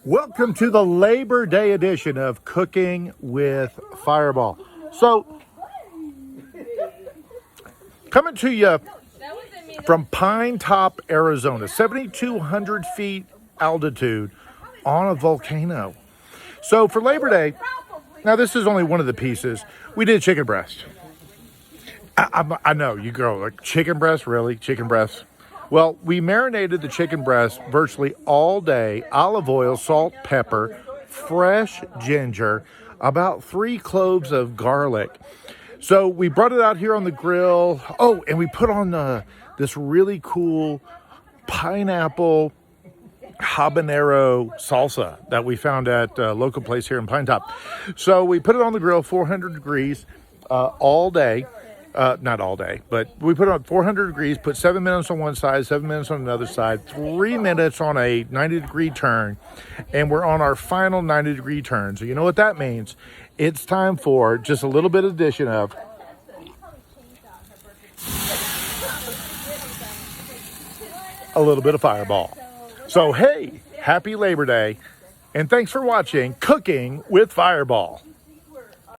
Welcome to the Labor Day edition of Cooking with Fireball. So, coming to you from Pine Top, Arizona, 7,200 feet altitude on a volcano. So, for Labor Day, now this is only one of the pieces. We did chicken breast. I know, you go, like, chicken breast? Really? Chicken breast? Well, we marinated the chicken breast virtually all day, olive oil, salt, pepper, fresh ginger, about 3 cloves of garlic. So we brought it out here on the grill. Oh, and we put on this really cool pineapple habanero salsa that we found at a local place here in Pine Top. So we put it on the grill, 400 degrees all day. Not all day, but we put it on 400 degrees, put 7 minutes on one side, 7 minutes on another side, 3 minutes on a 90-degree turn, and we're on our final 90-degree turn. So you know what that means. It's time for just a little bit of addition of a little bit of Fireball. So hey, happy Labor Day, and thanks for watching Cooking with Fireball.